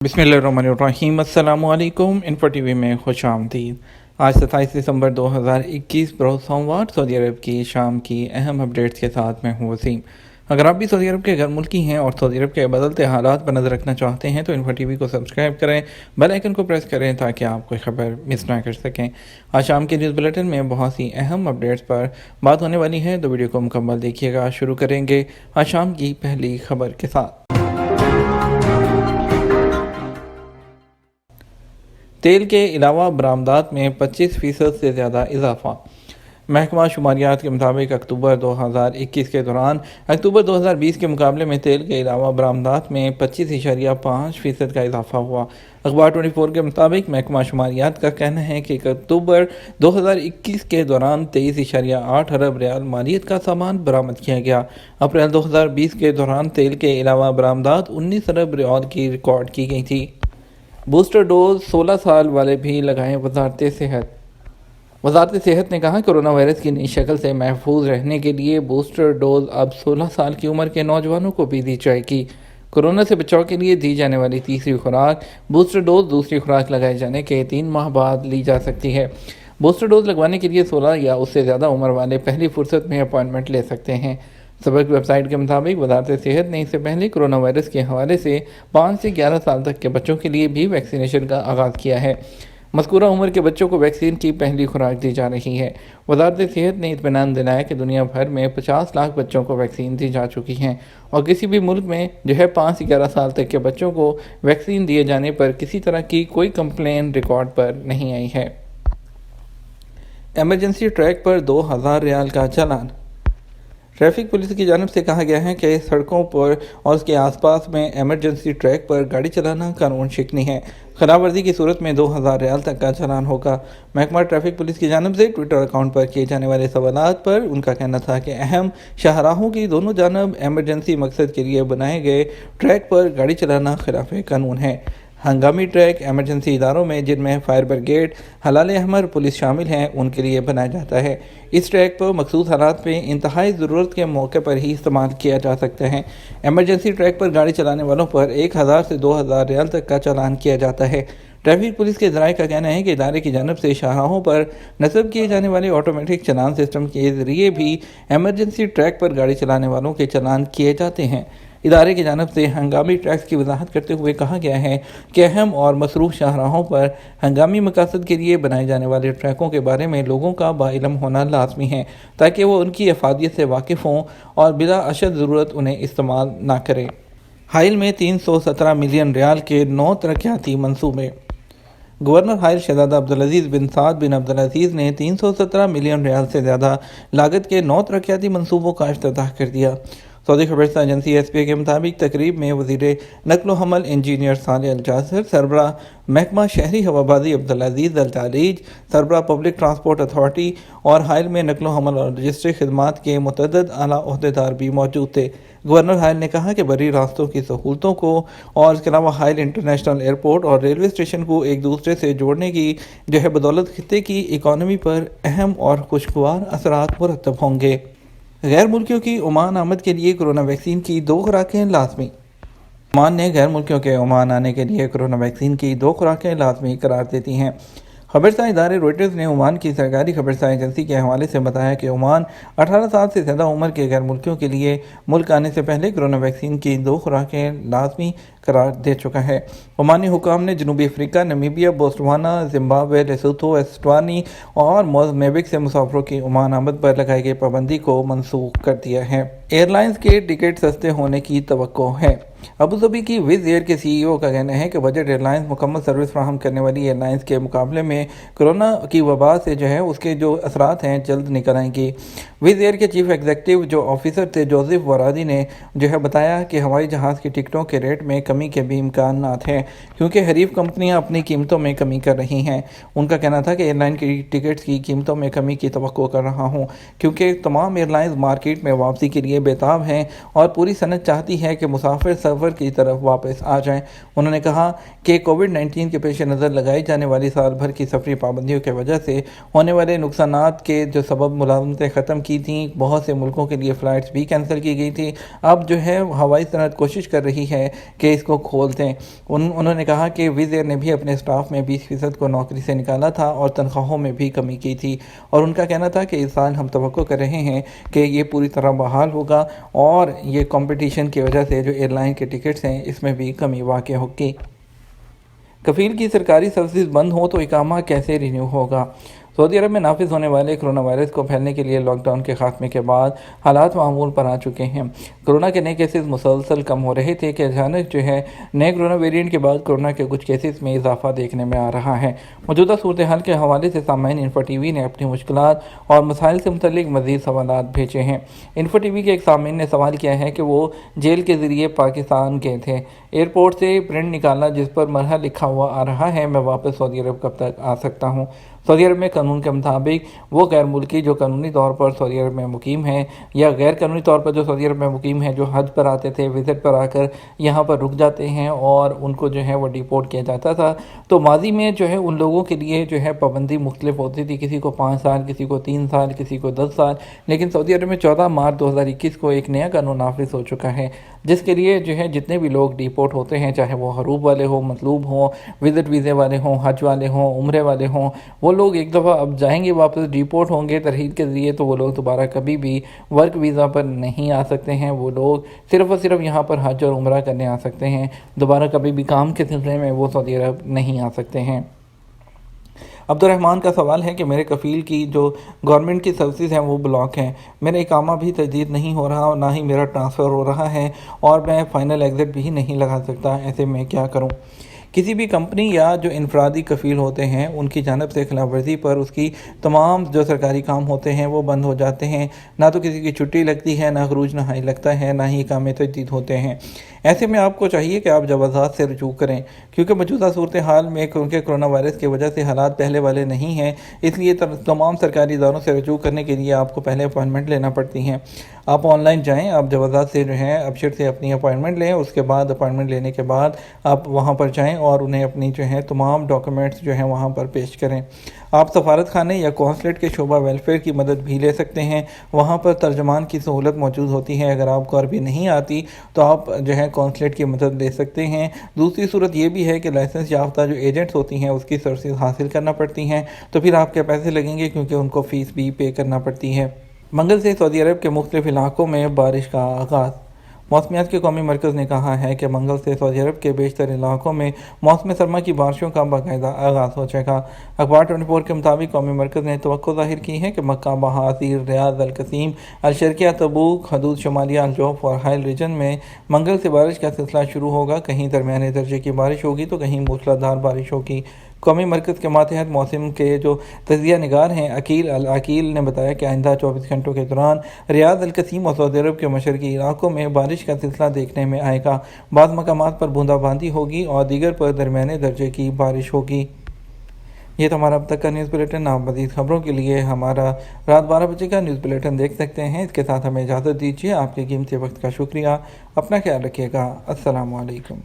बिस्मिल्लाहिर्रहमानिर्रहीम। अस्सलाम वालेकुम। इन्फो टीवी में खुश आमदीद। आज 27 दिसंबर 2021 बरोज़ सोमवार सऊदी अरब की शाम की अहम अपडेट्स के साथ मैं हूँ वसीम। अगर आप भी सऊदी अरब के घर मुल्की हैं और सऊदी अरब के बदलते हालात पर नज़र रखना चाहते हैं तो इन्फो टीवी को सब्सक्राइब करें, बेल आइकन को प्रेस करें ताकि आप कोई खबर मिस ना कर सकें। आज शाम के न्यूज़ बुलेटिन में बहुत सी अहम अपडेट्स पर बात होने वाली है, तो वीडियो को मुकम्मल देखिएगा। शुरू करेंगे आज शाम की पहली खबर के साथ। तेल के अलावा बरामदात में 25% से ज़्यादा इजाफा। महकमा शुमारियात के मुताबिक अक्टूबर 2021 के दौरान अक्टूबर 2020 के मुकाबले में तेल के अलावा बरामदात में 25.5% का इजाफा हुआ। अखबार 24 के मुताबिक महकमा शुमारियात का कहना है कि अक्टूबर 2021 के दौरान 23.8 अरब रियाल मालियत का सामान बरामद किया गया। अप्रैल 2020 के दौरान तेल के अलावा बरामदात 19 अरब रियाल की रिकॉर्ड की गई थी। बूस्टर डोज 16 साल वाले भी लगाएं। वजारत सेहत ने कहा कोरोना वायरस की नई शक्ल से महफूज रहने के लिए बूस्टर डोज अब 16 साल की उम्र के नौजवानों को भी दी जाएगी। कोरोना से बचाव के लिए दी जाने वाली तीसरी खुराक बूस्टर डोज दूसरी खुराक लगाए जाने के 3 माह बाद ली जा सकती है। बूस्टर डोज लगवाने के लिए 16 या उससे ज़्यादा उम्र वाले पहली फुर्सत में अपॉइंटमेंट ले सकते हैं। सबक वेबसाइट के मुताबिक वजारत सेहत ने इससे पहले कोरोना वायरस के हवाले से 5 से 11 साल तक के बच्चों के लिए भी वैक्सीनेशन का आगाज़ किया है। मज़कूरा उम्र के बच्चों को वैक्सीन की पहली खुराक दी जा रही है। वजारत सेहत ने इत्मीनान दिलाया कि दुनिया भर में 50 लाख बच्चों को वैक्सीन दी जा चुकी हैं और किसी भी मुल्क में 5 से 11 साल तक के बच्चों को वैक्सीन दिए जाने पर किसी तरह की कोई कंप्लेन रिकॉर्ड पर नहीं आई है। एमरजेंसी ट्रैक पर 2000 रियाल का चालान। ट्रैफिक पुलिस की जानिब से कहा गया है कि सड़कों पर और उसके आसपास में एमरजेंसी ट्रैक पर गाड़ी चलाना कानून शिकनी है। खिलाफ वर्जी की सूरत में 2000 रियाल तक का चालान होगा। महकमा ट्रैफिक पुलिस की जानिब से ट्विटर अकाउंट पर किए जाने वाले सवालात पर उनका कहना था कि अहम शाहराहों की दोनों जानब एमरजेंसी मकसद के लिए बनाए गए ट्रैक पर गाड़ी चलाना खिलाफ कानून है। हंगामी ट्रैक एमरजेंसी इदारों में जिनमें फायर ब्रिगेड, हलाल अहमर पुलिस शामिल हैं, उनके लिए बनाया जाता है। इस ट्रैक पर मखसूस हालात में इंतहाई ज़रूरत के मौके पर ही इस्तेमाल किया जा सकता है। एमरजेंसी ट्रैक पर गाड़ी चलाने वालों पर 1000 से 2000 रियाल तक का चालान किया जाता है। ट्रैफिक पुलिस के ज़राए का कहना है कि इदारे की जानब से शाहराहों पर नस्ब किए जाने वाले ऑटोमेटिक चालान सिस्टम के ज़रिए भी एमरजेंसी ट्रैक पर गाड़ी चलाने वालों के चालान किए जाते हैं। इदारे की जानब से हंगामी ट्रैक्स की वजाहत करते हुए कहा गया है कि अहम और मसरूफ़ शाहराहों पर हंगामी मकासद के लिए बनाए जाने वाले ट्रैकों के बारे में लोगों का बाइलम होना लाजमी है ताकि वो उनकी अफादियत से वाकिफ़ हों और बिला अशद ज़रूरत उन्हें इस्तेमाल ना करें। हाइल में 317 मिलियन रियाल के 9 तरक्याती मनसूबे। गवर्नर हाइल शहजादा अब्दुल अजीज़ बिन साद बिन अब्दुल अजीज़ ने 317 मिलियन रियाल से ज़्यादा लागत के 9 तरक्याती मनसूबों का इफ्तिताह कर दिया। सऊदी खबरसां एजेंसी एसपीए के मुताबिक तकरीब में वज़ीर नक़्ल व हमल इंजीनियर सालेह अल जासर, सरबराह महकमा शहरी हवाबाजी अब्दुल अजीज़ अल तारीज, सरबराह पब्लिक ट्रांसपोर्ट अथॉरिटी और हाइल में नक़्ल व हमल और रजिस्ट्री खिदमात के मुतअद्दिद आला ओहदेदार भी मौजूद थे। गवर्नर हाइल ने कहा कि बरी रास्तों की सहूलतों को और इसके अलावा हाइल इंटरनेशनल एयरपोर्ट और रेलवे स्टेशन को एक दूसरे से जोड़ने की बदौलत खित्ते की इकॉनमी पर अहम और खुशगवार असरात मुरतब होंगे। गैर मुल्कियों की ओमान आमद के लिए कोरोना वैक्सीन की 2 खुराकें लाजमी। ओमान ने गैर मुल्कियों के ओमान आने के लिए कोरोना वैक्सीन की 2 खुराकें लाजमी करार देती हैं। खबरसां इदारे रॉयटर्स ने ओमान की सरकारी खबरसां एजेंसी के हवाले से बताया कि ओमान 18 साल से ज़्यादा उम्र के गैर मुल्कियों के लिए मुल्क आने से पहले कोरोना वैक्सीन की 2 खुराकें लाजमी करार दे चुका है। ओमानी हुकाम ने जनूबी Africa, Namibia, Botswana, Zimbabwe, Lesotho, Eswatini और मोज़ाम्बिक से मुसाफिरों की ओमान आमद पर लगाई गई पाबंदी को मनसूख कर दिया है। एयरलाइंस के टिकट सस्ते होने की तवक्को है। अबू धाबी की विज़ एयर के सीईओ का कहना है कि बजट एयरलाइंस मुकम्मल सर्विस फराहम करने वाली एयरलाइंस के मुकाबले में कोरोना की वबा से उसके जो असरात हैं जल्द निकल आएंगी। विज़ एयर के चीफ एग्जीक्यूटिव जो ऑफिसर थे जोसेफ वरादी ने बताया कि हवाई जहाज़ की टिकटों के रेट में कमी के भी इम्कान हैं क्योंकि हरीफ कंपनियां अपनी कीमतों में कमी कर रही हैं। उनका कहना था कि एयरलाइन की टिकट्स की कीमतों में कमी की तवक्को कर रहा हूं क्योंकि तमाम एयरलाइंस मार्केट में वापसी के लिए बेताब हैं और पूरी सनत चाहती है कि मुसाफिर सफ़र की तरफ वापस आ जाएं। उन्होंने कहा कि कोविड-19 के पेश नज़र लगाई जाने वाली साल भर की सफरी पाबंदियों की वजह से होने वाले नुकसानात के जो सबब मुलाज़मतें ख़त्म की थी, बहुत से मुल्कों के लिए फ़्लाइट्स भी कैंसिल की गई थी। अब जो है हवाई सनत कोशिश कर रही है कि इसको खोल दें। उन्होंने कहा कि विज़ एयर ने भी अपने स्टाफ में 20% को नौकरी से निकाला था और तनख्वाहों में भी कमी की थी, और उनका कहना था कि इस साल हम तवक्को कर रहे हैं कि ये पूरी तरह बहाल होगा और ये कंपटीशन की वजह से जो एयरलाइन के टिकट्स हैं इसमें भी कमी वाक़ होगी। कफ़ील की सरकारी सर्विस बंद हो तो इकामा कैसे रिन्यू होगा? सऊदी अरब में नाफिज होने वाले कोरोना वायरस को फैलने के लिए लॉकडाउन के खात्मे के बाद हालात मामूल पर आ चुके हैं। कोरोना के नए केसेस मुसलसल कम हो रहे थे कि अचानक जो है नए कोरोना वेरिएंट के बाद कोरोना के कुछ केसेस में इजाफा देखने में आ रहा है। मौजूदा सूरत हाल के हवाले से सामाइन इन्फो टीवी ने अपनी मुश्किलात और मसाइल से मुतल्लिक मज़ीद सवालात भेजे हैं। इन्फो टीवी के एक सामीन ने सवाल किया है कि वो जेल के ज़रिए पाकिस्तान गए थे, एयरपोर्ट से प्रिंट निकाला जिस पर मरहला लिखा हुआ आ रहा है, मैं वापस सऊदी अरब कब तक आ सकता हूँ। सऊदी अरब में कानून के मुताबिक वो गैर मुल्की जो कानूनी तौर पर सऊदी अरब में मुकीम हैं या गैर कानूनी तौर पर जो सऊदी अरब में मुकीम हैं, जो हज पर आते थे, विज़िट पर आकर यहाँ पर रुक जाते हैं और उनको जो है वो डिपोर्ट किया जाता था। तो माजी में जो है उन लोगों के लिए जो है पाबंदी मुख्तलिफ होती थी, किसी को 5 साल, किसी को 3 साल, किसी को 10 साल। लेकिन सऊदी अरब में 14 मार्च 2021 को एक नया कानून नाफिज हो चुका है, जिसके लिए जो है जितने भी लोग डिपोर्ट होते हैं, चाहे वो हरूब वाले हों, मतलूब हों, विज़िट वीज़े वाले हों, हज वाले हों, उम्रे वाले हों, वो लोग एक दफ़ा अब जाएंगे वापस, डिपोर्ट होंगे तरहील के ज़रिए, तो वो लोग दोबारा कभी भी वर्क वीज़ा पर नहीं आ सकते हैं। वो लोग सिर्फ़ और सिर्फ यहाँ पर हज और उम्रा करने आ सकते हैं, दोबारा कभी भी काम के सिलसिले में वो सऊदी अरब नहीं आ सकते हैं। अब्दुर्रहमान का सवाल है कि मेरे कफ़ील की जो गवर्नमेंट की सर्विसेज हैं वो ब्लॉक हैं, मेरा इकामा भी तजदीद नहीं हो रहा और ना ही मेरा ट्रांसफ़र हो रहा है और मैं फ़ाइनल एग्ज़िट भी नहीं लगा सकता, ऐसे में क्या करूं? किसी भी कंपनी या जो इनफरादी कफ़ील होते हैं उनकी जानब से खिलाफ वर्जी पर उसकी तमाम जो सरकारी काम होते हैं वो बंद हो जाते हैं। ना तो किसी की छुट्टी लगती है, ना खरूज नहाई लगता है, ना ही इकामे तजदीद होते हैं। ऐसे में आपको चाहिए कि आप जवाज़ात से रजू करें, क्योंकि मौजूदा सूरत हाल में क्योंकि कोरोना वायरस की वजह से हालात पहले वाले नहीं हैं, इसलिए तमाम सरकारी इदारों से रजू करने के लिए आपको पहले अपॉइंटमेंट लेना पड़ती हैं। आप ऑनलाइन जाएँ, आप जवाज़ात से जो है अबशर से अपनी अपॉइंटमेंट लें, उसके बाद अपॉइंटमेंट लेने के बाद आप वहाँ पर जाएँ और उन्हें अपनी जो है तमाम डॉक्यूमेंट्स जो हैं वहाँ पर पेश करें। आप सफारत खाने या कौंसलेट के शोबा वेलफेयर की मदद भी ले सकते हैं, वहाँ पर तर्जमान की सहूलत मौजूद होती है। अगर आपको अरबी नहीं आती तो आप जो है कौंसलेट की मदद ले सकते हैं। दूसरी सूरत ये भी है कि लाइसेंस याफ्ता जो एजेंट्स होती हैं उसकी सर्विस हासिल करना पड़ती हैं, तो फिर आपके पैसे लगेंगे क्योंकि उनको फ़ीस भी पे करना पड़ती है। मंगल से सऊदी अरब के मुख्तलिफ इलाकों में बारिश का आगाज़। मौसमियात के कौमी मरकज़ ने कहा है कि मंगल से सऊदी अरब के बेशतर इलाकों में मौसम सरमा की बारिशों का बाकायदा आगाज़ हो जाएगा। अखबार 24 के मुताबिक कौमी मरकज़ ने तवक्को ज़ाहिर की है कि मक्का, बहासीर, रियाद, अल-कसीम, अल-शर्किया, तबूक, हदूद शुमालिया, अल-जौफ और हाइल रीजन में मंगल से बारिश का सिलसिला शुरू होगा। कहीं दरमियाने दर्जे की बारिश होगी तो कहीं मूसलाधार बारिश होगी। कौमी मरकज़ के मातहत मौसम के जो तजिया निगार हैं अकील ने बताया कि आइंदा 24 घंटों के दौरान रियाद, अल-कसीम और सऊदी अरब के मशरकी इलाकों में बारिश का सिलसिला देखने में आएगा। बाज़ मकामात पर बूंदाबांदी होगी और दीगर पर दरमियाने दर्जे की बारिश होगी। ये तो हमारा अब तक का न्यूज़ बुलेटिन। आप मज़ीद खबरों के लिए हमारा रात 12 बजे का न्यूज़ बुलेटिन देख सकते हैं। इसके साथ हमें इजाज़त दीजिए। आपके कीमती वक्त का शुक्रिया। अपना ख्याल रखिएगा। अस्सलामु अलैकुम।